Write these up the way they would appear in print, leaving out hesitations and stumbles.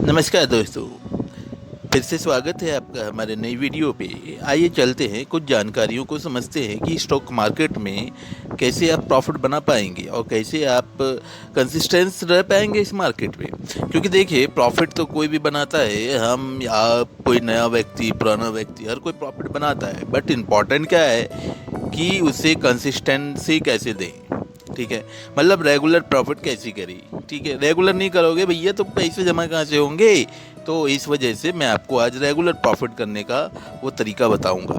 नमस्कार दोस्तों, फिर से स्वागत है आपका हमारे नई वीडियो पे। आइए चलते हैं, कुछ जानकारियों को समझते हैं कि स्टॉक मार्केट में कैसे आप प्रॉफिट बना पाएंगे और कैसे आप कंसिस्टेंस रह पाएंगे इस मार्केट में। क्योंकि देखिए, प्रॉफिट तो कोई भी बनाता है, हम या कोई नया व्यक्ति, पुराना व्यक्ति, हर कोई प्रॉफिट बनाता है। बट इम्पॉर्टेंट क्या है कि उसे कंसिस्टेंसी कैसे दें। ठीक है, मतलब रेगुलर प्रॉफिट कैसी करी। ठीक है, रेगुलर नहीं करोगे भैया तो पैसे जमा कहाँ से होंगे। तो इस वजह से मैं आपको आज रेगुलर प्रॉफिट करने का वो तरीका बताऊंगा।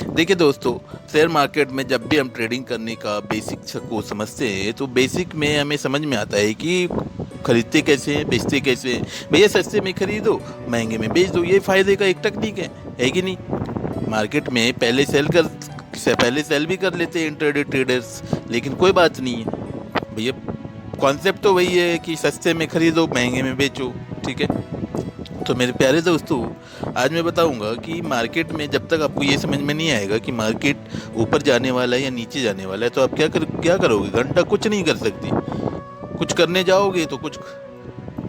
देखिए दोस्तों, शेयर मार्केट में जब भी हम ट्रेडिंग करने का बेसिक को समझते हैं तो बेसिक में हमें समझ में आता है कि खरीदते कैसे हैं, बेचते कैसे हैं। भैया सस्ते में खरीदो, महंगे में बेच दो, ये फायदे का एक टेक्निक है कि नहीं। मार्केट में पहले सेल भी कर लेते हैं इंट्राडे ट्रेडर्स, लेकिन कोई बात नहीं है भैया। कॉन्सेप्ट तो वही है कि सस्ते में खरीदो, महंगे में बेचो। ठीक है, तो मेरे प्यारे दोस्तों, आज मैं बताऊंगा कि मार्केट में जब तक आपको ये समझ में नहीं आएगा कि मार्केट ऊपर जाने वाला है या नीचे जाने वाला है, तो आप क्या करोगे। घंटा कुछ नहीं कर सकती। कुछ करने जाओगे तो कुछ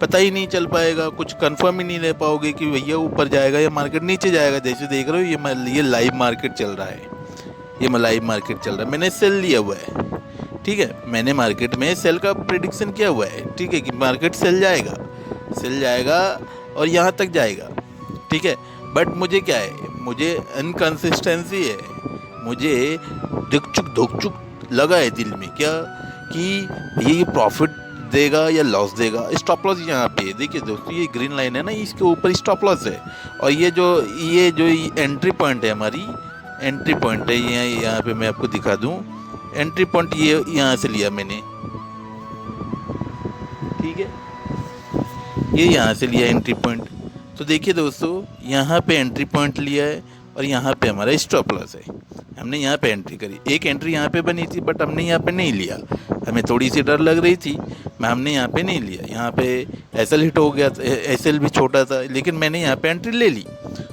पता ही नहीं चल पाएगा, कुछ कंफर्म ही नहीं ले पाओगे कि भैया ऊपर जाएगा या मार्केट नीचे जाएगा। जैसे देख रहे हो, ये लाइव मार्केट चल रहा है। ये लाइव मार्केट चल रहा है, मैंने सेल लिया हुआ है। ठीक है, मैंने मार्केट में सेल का प्रेडिक्शन किया हुआ है। ठीक है, कि मार्केट सेल जाएगा और यहाँ तक जाएगा। ठीक है, बट मुझे क्या है, मुझे इनकंसिस्टेंसी है। मुझे धुक चुक लगा है दिल में क्या कि ये प्रॉफिट देगा या लॉस देगा। स्टॉप लॉस यहाँ पे देखिए दोस्तों, ये ग्रीन लाइन है ना, इसके ऊपर स्टॉप लॉस है। और ये जो एंट्री पॉइंट है, हमारी एंट्री पॉइंट है। यहाँ पे मैं आपको दिखा दूँ, एंट्री पॉइंट ये यहाँ से लिया मैंने। ठीक है, ये यहाँ से लिया एंट्री पॉइंट। तो देखिए दोस्तों, यहाँ पे एंट्री पॉइंट लिया है और यहाँ पे हमारा स्टॉप लॉस है। हमने यहाँ पे एंट्री करी, एक एंट्री यहाँ पे बनी थी, बट हमने यहाँ पे नहीं लिया। हमें थोड़ी सी डर लग रही थी, हमने यहाँ पे नहीं लिया। यहाँ पे एसएल हिट हो गया, एसएल भी छोटा था, लेकिन मैंने यहाँ पे एंट्री ले ली।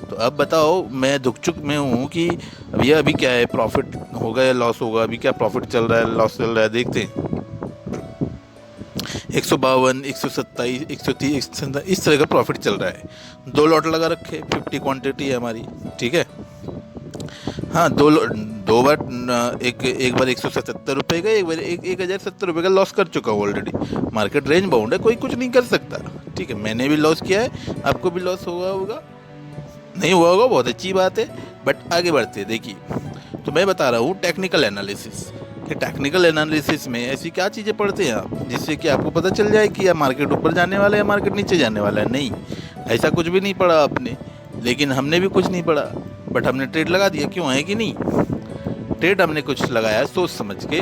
तो अब बताओ, मैं दुखचुक में हूँ कि भैया अभी क्या है, प्रॉफिट होगा या लॉस होगा। अभी क्या प्रॉफिट चल रहा है, लॉस चल रहा है, देखते हैं। 152, 127, 130, 137 इस तरह का प्रॉफिट चल रहा है। 2 लॉट लगा रखे, 50 क्वांटिटी है हमारी। ठीक है, हाँ, दो बार एक बार 177 रुपये का, एक बार 1070 रुपये का लॉस कर चुका हूँ ऑलरेडी। मार्केट रेंज बाउंड है, कोई कुछ नहीं कर सकता। ठीक है, मैंने भी लॉस किया है, आपको भी लॉस हुआ होगा, नहीं हुआ होगा, बहुत अच्छी बात है। बट आगे बढ़ते देखिए, तो मैं बता रहा हूँ टेक्निकल एनालिसिस। कि टेक्निकल एनालिसिस में ऐसी क्या चीज़ें पढ़ते हैं आप जिससे कि आपको पता चल जाए कि या मार्केट ऊपर जाने वाला है या मार्केट नीचे जाने वाला है। नहीं, ऐसा कुछ भी नहीं पढ़ा आपने, लेकिन हमने भी कुछ नहीं पढ़ा, बट हमने ट्रेड लगा दिया। क्यों है कि नहीं, ट्रेड हमने कुछ लगाया सोच समझ के,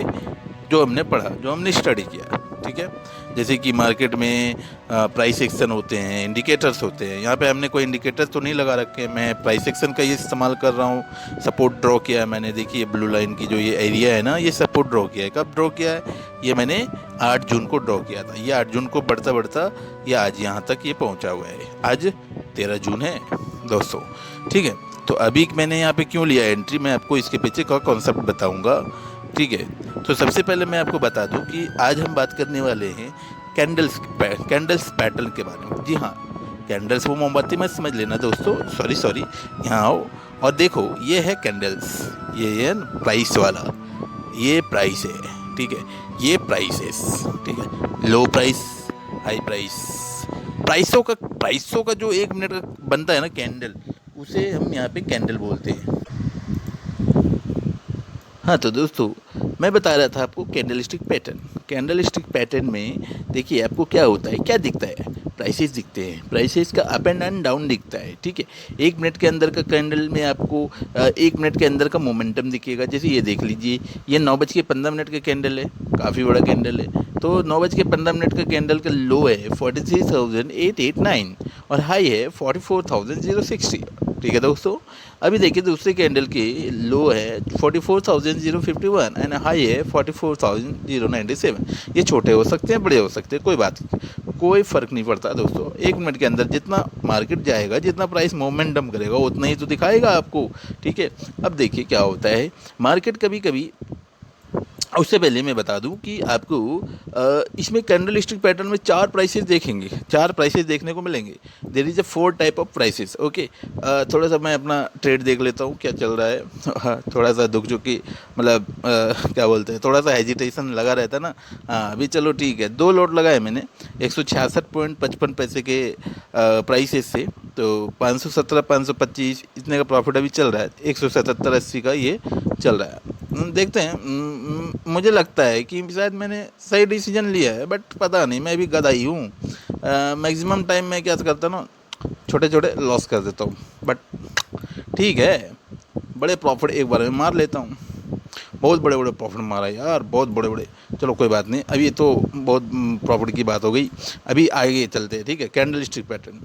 जो हमने पढ़ा, जो हमने स्टडी किया। ठीक है, जैसे कि मार्केट में प्राइस एक्शन होते हैं, इंडिकेटर्स होते हैं। यहाँ पे हमने कोई इंडिकेटर्स तो नहीं लगा रखे, मैं प्राइस एक्शन का ये इस्तेमाल कर रहा हूँ। सपोर्ट ड्रॉ किया है मैंने, देखिए ब्लू लाइन की जो ये एरिया है ना, ये सपोर्ट ड्रॉ किया है। कब ड्रॉ किया है, ये मैंने 8 जून को ड्रॉ किया था। ये 8 जून को बढ़ता बढ़ता ये आज यहाँ तक ये पहुँचा हुआ है। आज 13 जून है दोस्तों। ठीक है, तो अभी मैंने यहाँ पे क्यों लिया एंट्री, मैं आपको इसके पीछे का कॉन्सेप्ट बताऊँगा। ठीक है, तो सबसे पहले मैं आपको बता दूं कि आज हम बात करने वाले हैं कैंडल्स पैटर्न के बारे में। जी हाँ, कैंडल्स वो मोमबत्ती मत समझ लेना दोस्तों, सॉरी। यहाँ आओ और देखो, ये है कैंडल्स, ये है प्राइस वाला, ये प्राइस है। ठीक है, ये प्राइस है। ठीक है, लो प्राइस, हाई प्राइस, प्राइसों का जो 1 मिनट का बनता है ना कैंडल, उसे हम यहाँ पे कैंडल बोलते हैं। हाँ, तो दोस्तों मैं बता रहा था आपको कैंडलस्टिक पैटर्न में देखिए आपको क्या होता है, क्या दिखता है, प्राइसेस दिखते हैं। प्राइसेस का अप एंड डाउन दिखता है। ठीक है, 1 मिनट के अंदर का कैंडल में आपको 1 मिनट के अंदर का मोमेंटम दिखेगा। जैसे ये देख लीजिए, ये 9:15 का कैंडल है, काफ़ी बड़ा कैंडल है। तो 9:15 का कैंडल का लो है 43,889 और हाई है 44,060। ठीक है दोस्तों, अभी देखिए दूसरे कैंडल की लो है 44,051 एंड हाई है 44,097। ये छोटे हो सकते हैं, बड़े हो सकते हैं, कोई फ़र्क नहीं पड़ता दोस्तों। 1 मिनट के अंदर जितना मार्केट जाएगा, जितना प्राइस मोमेंटम करेगा, उतना ही तो दिखाएगा आपको। ठीक है, अब देखिए क्या होता है, मार्केट कभी कभी उससे पहले मैं बता दूं कि आपको इसमें कैंडल स्टिक पैटर्न में चार प्राइसेस देखेंगे, चार प्राइसेस देखने को मिलेंगे। There is a four type of prices. Okay, थोड़ा सा मैं अपना ट्रेड देख लेता हूँ क्या चल रहा है। थोड़ा सा दुख चुकी, मतलब क्या बोलते हैं, थोड़ा सा हेजिटेशन लगा रहता है ना। हाँ अभी चलो ठीक है, दो लॉट लगाए मैंने 166.55 के प्राइसेस से। तो 517 525 इतने का प्रॉफिट अभी चल रहा है, 177.80 का ये चल रहा है। देखते हैं। मुझे लगता है कि शायद मैंने सही डिसीजन लिया है, बट पता नहीं, मैं भी गधा ही हूँ। मैक्सिमम टाइम मैं क्या करता ना, छोटे छोटे लॉस कर देता हूँ, बट ठीक है, बड़े प्रॉफिट एक बार में मार लेता हूँ। बहुत बड़े बड़े प्रॉफिट मारा यार, बहुत बड़े बड़े। चलो कोई बात नहीं, अभी तो बहुत प्रॉफिट की बात हो गई। अभी आगे चलते हैं, ठीक है। कैंडल स्टिक पैटर्न,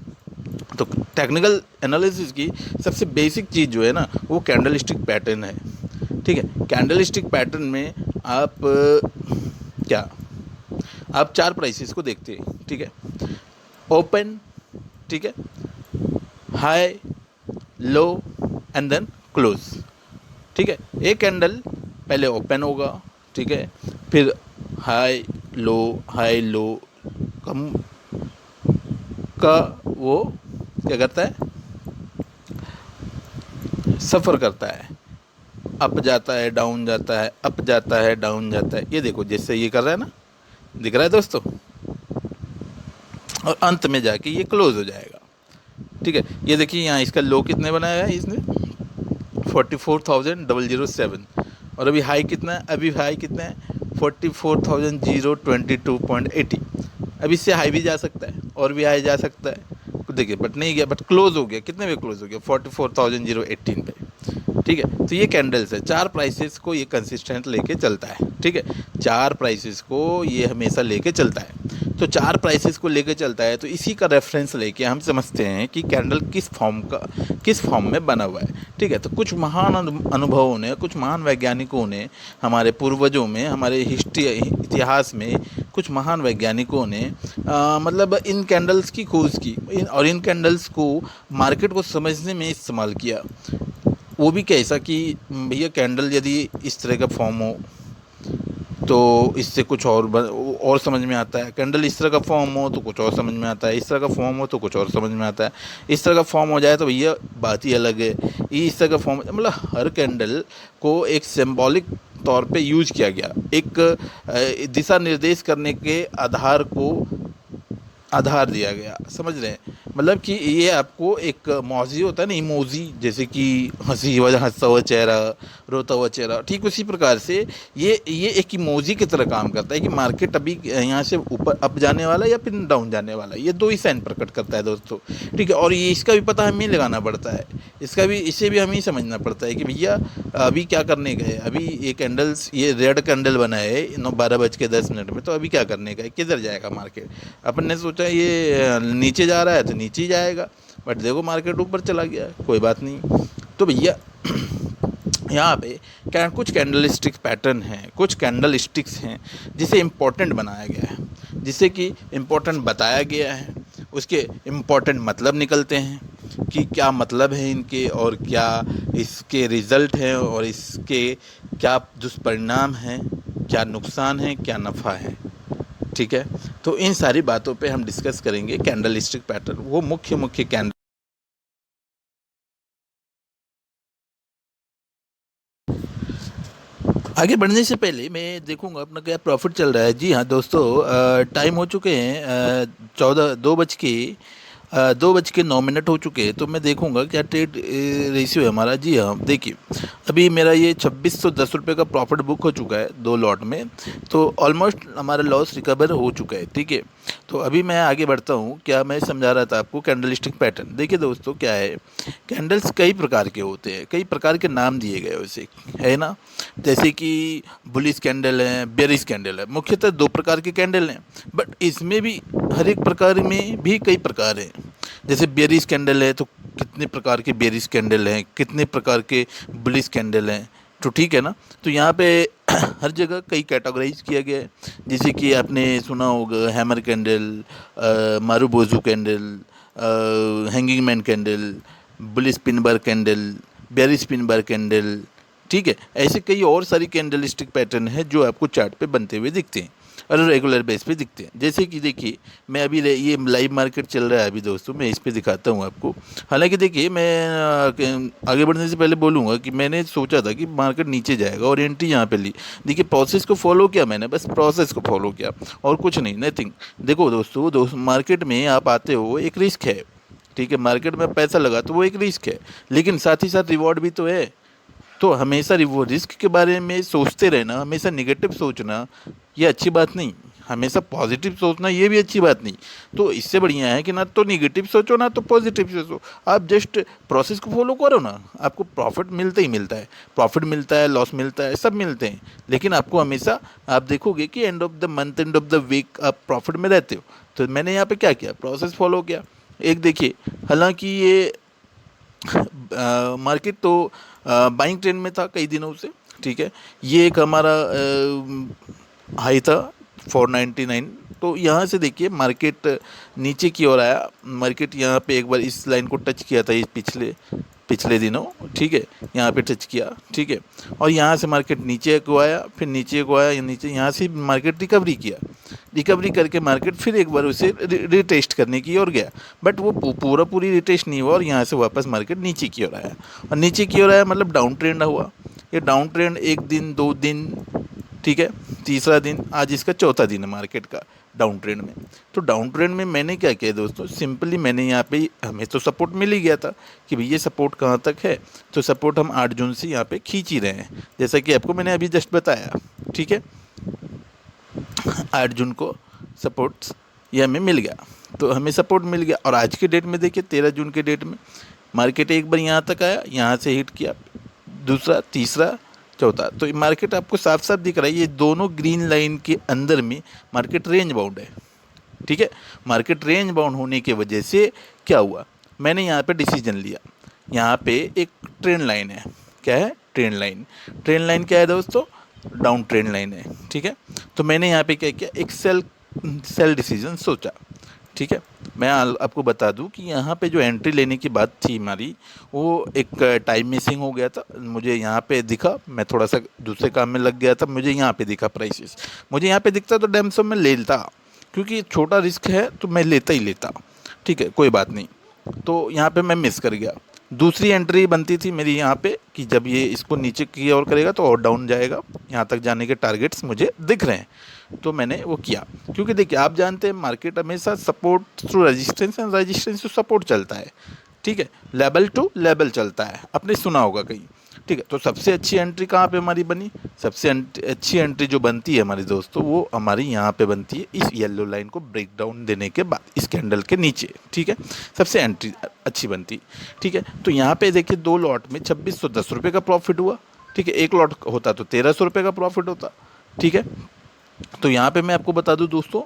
तो टेक्निकल एनालिसिस की सबसे बेसिक चीज़ जो है ना, वो कैंडल स्टिक पैटर्न है, ठीक है। कैंडल स्टिक पैटर्न में आप क्या, आप चार प्राइसेस को देखते हैं, ठीक है। ओपन, ठीक है, high, low and then close, ठीक है। एक कैंडल पहले ओपन होगा, ठीक है, फिर हाई लो कम का वो क्या करता है, सफ़र करता है, अप जाता है डाउन जाता है, अप जाता है डाउन जाता है। ये देखो जैसे ये कर रहा है ना, दिख रहा है दोस्तों, और अंत में जाके ये क्लोज हो जाएगा, ठीक है। ये देखिए यहाँ इसका लो कितने बनाया है इसने, 44,007, और अभी हाई कितना है, अभी हाई कितना है 44,022.80। अब इससे हाई भी जा सकता है और भी हाई जा सकता है, देखिए, बट नहीं गया, बट क्लोज हो गया। कितने पे क्लोज हो गया, 44,018 पे, ठीक है। तो ये कैंडल्स है, चार प्राइसेस को ये कंसिस्टेंट लेके चलता है, ठीक है। चार प्राइसेस को ये हमेशा लेके चलता है। तो चार प्राइसेस को लेके चलता है, तो इसी का रेफरेंस लेके हम समझते हैं कि कैंडल किस फॉर्म में बना हुआ है, ठीक है। तो कुछ महान अनुभवों ने, कुछ महान वैज्ञानिकों ने, हमारे पूर्वजों में, हमारे हिस्ट्री इतिहास में कुछ महान वैज्ञानिकों ने मतलब इन कैंडल्स की खोज की, और इन कैंडल्स को मार्केट को समझने में इस्तेमाल किया। वो भी कैसा कि भैया कैंडल यदि इस तरह का फॉर्म हो तो इससे कुछ और समझ में आता है, कैंडल इस तरह का फॉर्म हो तो कुछ और समझ में आता है, इस तरह का फॉर्म हो तो कुछ और समझ में आता है, इस तरह का फॉर्म हो जाए तो भैया बात ही अलग है। ये इस तरह का फॉर्म, मतलब हर कैंडल को एक सिंबॉलिक तौर पे यूज किया गया, एक दिशा निर्देश करने के आधार दिया गया, समझ रहे हैं। मतलब कि ये आपको एक मौजी होता है ना, इमोजी, जैसे कि हंसता हुआ चेहरा, रोता हुआ चेहरा, ठीक उसी प्रकार से ये एक इमोजी की तरह काम करता है कि मार्केट अभी यहाँ से ऊपर अप जाने वाला है या फिर डाउन जाने वाला है। ये दो ही साइन प्रकट करता है दोस्तों, ठीक है। और ये इसका भी पता हमें लगाना पड़ता है, इसे भी हमें समझना पड़ता है कि भैया अभी क्या करने गए। अभी ये कैंडल्स, ये रेड कैंडल बना है 12:10 में, तो अभी क्या करने का है, किधर जाएगा मार्केट। अपन ने सोचा ये नीचे जा रहा है तो नीचे ही जाएगा, बट देखो मार्केट ऊपर चला गया, कोई बात नहीं। तो भैया यहाँ पे कुछ कैंडल स्टिक पैटर्न हैं, कुछ कैंडल स्टिक्स हैं जिसे इम्पोर्टेंट बनाया गया है, जिसे कि इम्पोर्टेंट बताया गया है, उसके इम्पोर्टेंट मतलब निकलते हैं कि क्या मतलब है इनके, और क्या इसके रिज़ल्ट हैं, और इसके क्या दुष्परिणाम हैं, क्या नुकसान है, क्या नफ़ा है, ठीक है। तो इन सारी बातों पे हम डिस्कस करेंगे कैंडल स्टिक पैटर्न, वो मुख्य कैंडल। आगे बढ़ने से पहले मैं देखूंगा अपना क्या प्रॉफिट चल रहा है। जी हाँ दोस्तों, टाइम हो चुके हैं 2:09 हो चुके हैं। तो मैं देखूंगा क्या ट्रेड रेशियो है हमारा। जी हाँ देखिए, अभी मेरा ये 2610 रुपये का प्रॉफिट बुक हो चुका है 2 लॉट में। तो ऑलमोस्ट हमारा लॉस रिकवर हो चुका है, ठीक है। तो अभी मैं आगे बढ़ता हूँ। क्या मैं समझा रहा था आपको कैंडल स्टिक पैटर्न। देखिए दोस्तों क्या है, कैंडल्स कई प्रकार के होते हैं, कई प्रकार के नाम दिए गए उसे, है ना। जैसे कि बुलिश कैंडल है, बेरिश कैंडल है। मुख्यतः दो प्रकार के कैंडल हैं, बट इसमें भी हर एक प्रकार में भी कई प्रकार हैं। जैसे बेरिश कैंडल है तो कितने प्रकार के बेरिश कैंडल हैं, कितने प्रकार के बुलिश कैंडल हैं, तो ठीक है ना। तो यहाँ पे हर जगह कई कैटेगराइज किया गया है। जैसे कि आपने सुना होगा hammer candle, marubozu candle, hanging man candle, bullish pin bar candle, bearish pin bar candle, ठीक है। ऐसे कई और सारी कैंडलस्टिक पैटर्न है जो आपको चार्ट पे बनते हुए दिखते हैं और रेगुलर बेस पे दिखते हैं। जैसे कि देखिए मैं अभी ये लाइव मार्केट चल रहा है अभी दोस्तों, मैं इस पे दिखाता हूँ आपको। हालांकि देखिए मैं आगे बढ़ने से पहले बोलूँगा कि मैंने सोचा था कि मार्केट नीचे जाएगा और एंट्री यहाँ पे ली। देखिए प्रोसेस को फॉलो किया मैंने, बस प्रोसेस को फॉलो किया और कुछ नहीं, नथिंग। देखो दोस्तों मार्केट में आप आते हो, एक रिस्क है, ठीक है। मार्केट में पैसा लगा तो वो एक रिस्क है, लेकिन साथ ही साथ रिवॉर्ड भी तो है। तो हमेशा वो रिस्क के बारे में सोचते रहना, हमेशा निगेटिव सोचना ये अच्छी बात नहीं, हमेशा पॉजिटिव सोचना ये भी अच्छी बात नहीं। तो इससे बढ़िया है कि ना तो निगेटिव सोचो ना तो पॉजिटिव सोचो, आप जस्ट प्रोसेस को फॉलो करो ना, आपको प्रॉफिट मिलता ही मिलता है। प्रॉफिट मिलता है, लॉस मिलता है, सब मिलते हैं, लेकिन आपको हमेशा आप देखोगे कि end of the month, end of the week आप प्रॉफिट में रहते हो। तो मैंने यहाँ पे क्या किया, प्रोसेस फॉलो किया। एक देखिए, हालांकि ये मार्केट तो बाइंग ट्रेंड में था कई दिनों से, ठीक है। ये एक हमारा हाई था 499। तो यहाँ से देखिए मार्केट नीचे की ओर आया। मार्केट यहाँ पे एक बार इस लाइन को टच किया था, इस पिछले पिछले दिनों, ठीक है, यहाँ पे टच किया, ठीक है। और यहाँ से मार्केट नीचे को आया, फिर नीचे को आया, नीचे, यहाँ से मार्केट रिकवरी किया। रिकवरी करके मार्केट फिर एक बार उसे रिटेस्ट करने की ओर गया, बट वो पूरी रिटेस्ट नहीं हुआ और यहाँ से वापस मार्केट नीचे की ओर आया। और नीचे की ओर आया मतलब डाउन ट्रेंड हुआ। ये डाउन ट्रेंड 1 दिन 2 दिन, ठीक है, तीसरा दिन, आज इसका चौथा दिन है मार्केट का डाउन ट्रेंड में। तो डाउन ट्रेंड में मैंने क्या किया दोस्तों, सिंपली मैंने यहाँ पे, हमें तो सपोर्ट मिल ही गया था कि भैया सपोर्ट कहाँ तक है। तो सपोर्ट हम 8 जून से यहाँ पे खींच ही रहे हैं, जैसा कि आपको मैंने अभी जस्ट बताया, ठीक है। 8 जून को सपोर्ट ये हमें मिल गया, तो हमें सपोर्ट मिल गया। और आज के डेट में देखिए 13 जून के डेट में मार्केट एक बार यहाँ तक आया, यहाँ से हिट किया, दूसरा, तीसरा, चौथा। तो ये मार्केट आपको साफ साफ दिख रहा है, ये दोनों ग्रीन लाइन के अंदर में मार्केट रेंज बाउंड है, ठीक है। मार्केट रेंज बाउंड होने की वजह से क्या हुआ, मैंने यहाँ पे डिसीजन लिया। यहाँ पे एक ट्रेंड लाइन है, क्या है, ट्रेंड लाइन। ट्रेंड लाइन क्या है दोस्तों, डाउन ट्रेंड लाइन है, ठीक है। तो मैंने यहाँ पे क्या किया, एक सेल डिसीजन सोचा, ठीक है। मैं आपको बता दूं कि यहाँ पे जो एंट्री लेने की बात थी हमारी, वो एक टाइम मिसिंग हो गया था। मुझे यहाँ पे दिखा, मैं थोड़ा सा दूसरे काम में लग गया था, मुझे यहाँ पे दिखा प्राइसेस, मुझे यहाँ पे दिखता तो डैम सो मैं लेता, क्योंकि छोटा रिस्क है तो मैं लेता ही लेता, ठीक है, कोई बात नहीं। तो यहाँ पे मैं मिस कर गया। दूसरी एंट्री बनती थी मेरी यहाँ पे कि जब ये इसको नीचे की ओर करेगा तो और डाउन जाएगा, यहाँ तक जाने के टारगेट्स मुझे दिख रहे हैं, तो मैंने वो किया। क्योंकि देखिए आप जानते हैं मार्केट हमेशा support through resistance and resistance to support चलता है, ठीक है, लेवल टू लेवल चलता है, आपने सुना होगा कहीं, ठीक है। तो सबसे अच्छी एंट्री कहाँ पे हमारी बनी, सबसे अच्छी एंट्री जो बनती है हमारे दोस्तों, वो हमारी यहाँ पे बनती है इस येलो लाइन को ब्रेक डाउन देने के बाद, इस कैंडल के नीचे, ठीक है, सबसे एंट्री अच्छी बनती, ठीक है। तो यहाँ पे देखिए 2 लॉट में 2610 रुपये का प्रॉफिट हुआ, ठीक है। 1 लॉट होता तो 1300 रुपये का प्रॉफिट होता, ठीक है। तो यहाँ पे मैं आपको बता दूं दोस्तों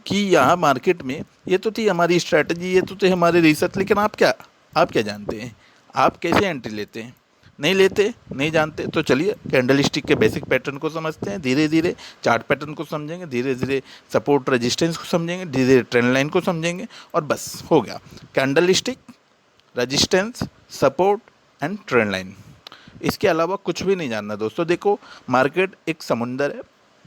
कि यहाँ मार्केट में ये तो थी हमारी स्ट्रैटेजी, ये तो थे हमारे रिसर्च, लेकिन आप क्या जानते हैं, आप कैसे एंट्री लेते हैं, नहीं लेते, नहीं जानते। तो चलिए कैंडल स्टिक के बेसिक पैटर्न को समझते हैं, धीरे धीरे चार्ट पैटर्न को समझेंगे, धीरे धीरे सपोर्ट रेजिस्टेंस को समझेंगे, धीरे धीरे ट्रेंड लाइन को समझेंगे, और बस हो गया। Candle stick, resistance, support and trend line, इसके अलावा कुछ भी नहीं जानना दोस्तों। देखो मार्केट एक समुंदर है,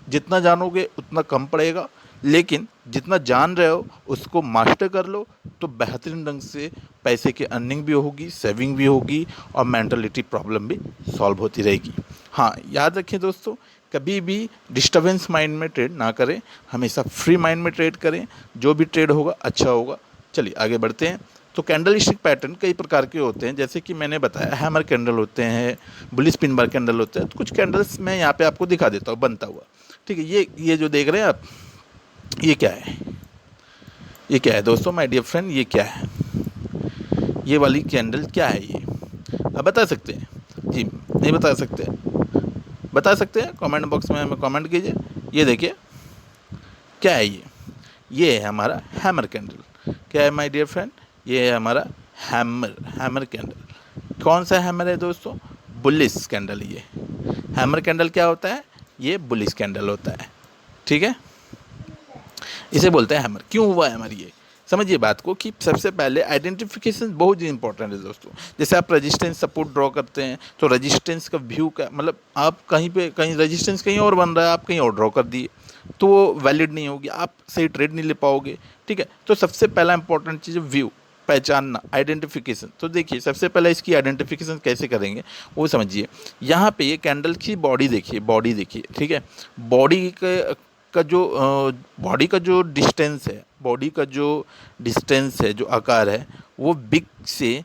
जितना जानोगे उतना कम पड़ेगा, लेकिन जितना जान रहे हो उसको मास्टर कर लो तो बेहतरीन ढंग से पैसे की अर्निंग भी होगी, सेविंग भी होगी, और मेंटलिटी प्रॉब्लम भी सॉल्व होती रहेगी। हाँ, याद रखें दोस्तों, कभी भी डिस्टर्बेंस माइंड में ट्रेड ना करें, हमेशा फ्री माइंड में ट्रेड करें, जो भी ट्रेड होगा अच्छा होगा। चलिए आगे बढ़ते हैं। तो कैंडल स्टिक पैटर्न कई प्रकार के होते हैं, जैसे कि मैंने बताया हैमर कैंडल होते हैं, बुलिश पिन बार कैंडल होते हैं। तो कुछ कैंडल्स मैं यहाँ पे आपको दिखा देता हूँ बनता हुआ, ठीक है। ये जो देख रहे हैं आप, ये क्या है, ये क्या है दोस्तों, माय डियर फ्रेंड, ये क्या है, ये वाली कैंडल क्या है, ये आप बता सकते हैं जी, नहीं बता सकते, बता सकते हैं कमेंट बॉक्स में हमें कमेंट कीजिए। ये देखिए क्या है, ये है हमारा हैमर कैंडल। क्या है माय डियर फ्रेंड, ये है हमारा हैमर कैंडल। कौन सा हैमर है दोस्तों, बुलिश कैंडल। ये हैमर कैंडल क्या होता है, ये बुलिश कैंडल होता है, ठीक है, इसे बोलते हैं हैमर। क्यों हुआ हैमर, ये समझिए बात को कि सबसे पहले आइडेंटिफिकेशन बहुत ही इंपॉर्टेंट है दोस्तों। जैसे आप रेजिस्टेंस सपोर्ट ड्रॉ करते हैं तो रेजिस्टेंस का व्यू का मतलब आप कहीं रेजिस्टेंस कहीं और बन रहा है, आप कहीं और ड्रॉ कर दिए तो वो वैलिड नहीं होगी, आप सही ट्रेड नहीं ले पाओगे। ठीक है, तो सबसे पहला इंपॉर्टेंट चीज़ है व्यू, पहचानना, आइडेंटिफिकेशन। तो देखिए सबसे पहले इसकी आइडेंटिफिकेशन कैसे करेंगे वो समझिए। यहाँ पे ये कैंडल की बॉडी देखिए, बॉडी देखिए, ठीक है। बॉडी का जो डिस्टेंस है, बॉडी का जो डिस्टेंस है, जो आकार है, वो बिग से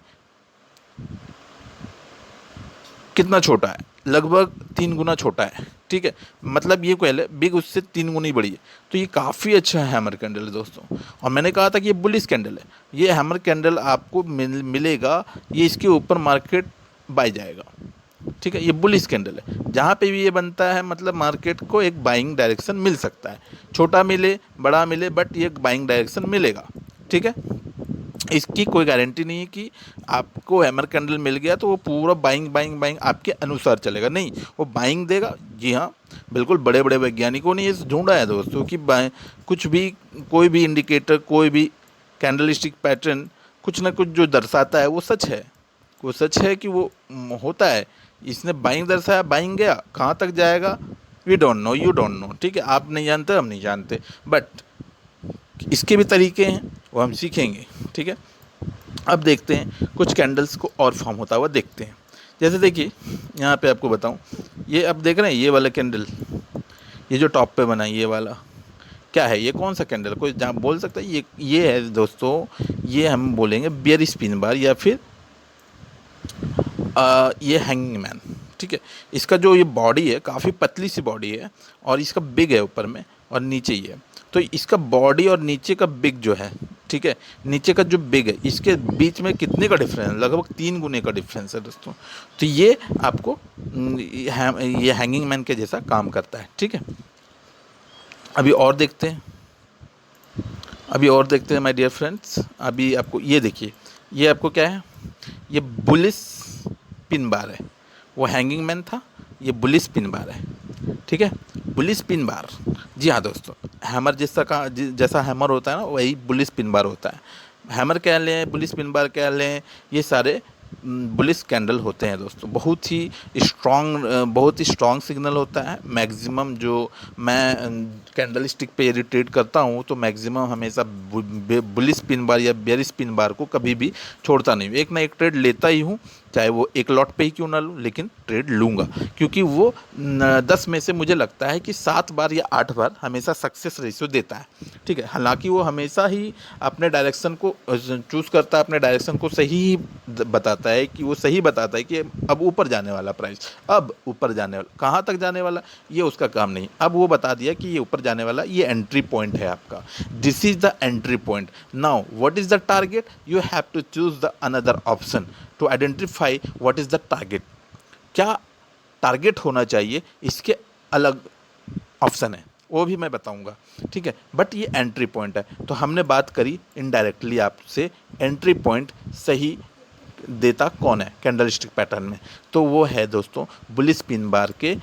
कितना छोटा है, लगभग 3 गुना छोटा है। ठीक है, मतलब ये कह बिग उससे 3 गुनी बड़ी है। तो ये काफ़ी अच्छा हैमर कैंडल है दोस्तों। और मैंने कहा था कि ये बुलिश कैंडल है। ये हैमर कैंडल आपको मिलेगा, ये इसके ऊपर मार्केट बाय जाएगा। ठीक है, ये बुलिश कैंडल है। जहाँ पे भी ये बनता है मतलब मार्केट को एक बाइंग डायरेक्शन मिल सकता है, छोटा मिले बड़ा मिले, बट ये बाइंग डायरेक्शन मिलेगा। ठीक है, इसकी कोई गारंटी नहीं है कि आपको हैमर कैंडल मिल गया तो वो पूरा बाइंग बाइंग बाइंग आपके अनुसार चलेगा, नहीं, वो बाइंग देगा। जी हाँ, बिल्कुल बड़े बड़े वैज्ञानिकों ने ये ढूंढा है दोस्तों कि कुछ भी, कोई भी इंडिकेटर, कोई भी कैंडलस्टिक पैटर्न कुछ ना कुछ जो दर्शाता है वो सच है। वो सच है कि वो होता है। इसने बाइंग दर्शाया, बाइंग गया, कहाँ तक जाएगा we don't know, you don't know. ठीक है, आप नहीं जानते, हम नहीं जानते, बट इसके भी तरीके हैं, वो हम सीखेंगे। ठीक है, अब देखते हैं कुछ कैंडल्स को और फॉर्म होता हुआ देखते हैं। जैसे देखिए यहाँ पे आपको बताऊँ, ये अब देख रहे हैं ये वाला कैंडल, ये जो टॉप पे बना है ये वाला क्या है, ये कौन सा कैंडल, कोई जहाँ बोल सकता है? ये है दोस्तों, ये हम बोलेंगे बियर स्पिन बार या फिर ये हैंगिंग मैन। ठीक है, इसका जो ये बॉडी है काफ़ी पतली सी बॉडी है और इसका बिग है ऊपर में और नीचे ही है। तो इसका बॉडी और नीचे का बिग जो है, ठीक है, नीचे का जो बिग है इसके बीच में कितने का डिफरेंस है? लगभग 3 गुने का डिफरेंस है दोस्तों। तो ये आपको ये हैंगिंग मैन के जैसा काम करता है। ठीक है, अभी और देखते हैं, माय डियर फ्रेंड्स। अभी आपको ये देखिए, ये आपको क्या है, ये बुलिश पिन बार है। वो हैंगिंग मैन था, ये बुलिश पिन बार है। ठीक है, बुलिश पिन बार, जी हाँ दोस्तों, हैमर जैसा हैमर होता है ना, वही बुलिश पिन बार होता है। हैमर कह लें, बुलिश पिन बार कह लें, ये सारे बुलिश कैंडल होते हैं दोस्तों। बहुत ही स्ट्रॉन्ग सिग्नल होता है। मैक्सिमम जो मैं कैंडल स्टिक पे यदि ट्रेड करता हूँ तो मैक्सिमम हमेशा बुलिश पिन बार या बेयरिश पिन बार को कभी भी छोड़ता नहीं हूँ। एक ना एक ट्रेड लेता ही हूँ, चाहे वो एक लॉट पे ही क्यों ना लूँ, लेकिन ट्रेड लूँगा, क्योंकि वो 10 में से मुझे लगता है कि 7 बार या 8 बार हमेशा सक्सेस रेशियो देता है। ठीक है, हालांकि वो हमेशा ही अपने डायरेक्शन को चूज़ करता है, अपने डायरेक्शन को सही बताता है कि वो सही बताता है कि अब ऊपर जाने वाला प्राइस, अब ऊपर जाने वाला, कहाँ तक जाने वाला ये उसका काम नहीं। अब वो बता दिया कि ये ऊपर जाने वाला, ये एंट्री पॉइंट है आपका, this is the entry point. Now what is the target, you have to choose the another option to identify what is the target. क्या टारगेट होना चाहिए, इसके अलग ऑप्शन है, वो भी मैं बताऊंगा। ठीक है, बट ये एंट्री पॉइंट है। तो हमने बात करी इनडायरेक्टली आपसे, एंट्री पॉइंट सही देता कौन है कैंडलस्टिक पैटर्न में, तो वो है दोस्तों बुलिश पिन बार के,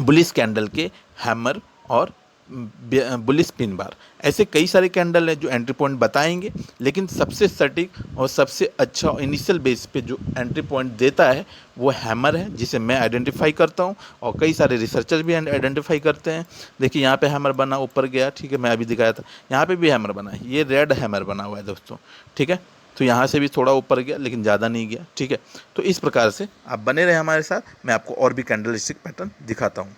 बुलिश कैंडल के हैमर और बुलिश पिन बार। ऐसे कई सारे कैंडल हैं जो एंट्री पॉइंट बताएंगे, लेकिन सबसे सटीक और सबसे अच्छा इनिशियल बेस पे जो एंट्री पॉइंट देता है वो हैमर है, जिसे मैं आइडेंटिफाई करता हूं और कई सारे रिसर्चर भी आइडेंटिफाई करते हैं। देखिए यहाँ पे हैमर बना, ऊपर गया, ठीक है, मैं अभी दिखाया था, यहाँ पे भी हैमर बना है, ये रेड हैमर बना हुआ है दोस्तों। ठीक है, तो यहाँ से भी थोड़ा ऊपर गया लेकिन ज़्यादा नहीं गया। ठीक है, तो इस प्रकार से आप बने रहे हमारे साथ, मैं आपको और भी कैंडलस्टिक पैटर्न दिखाता हूँ।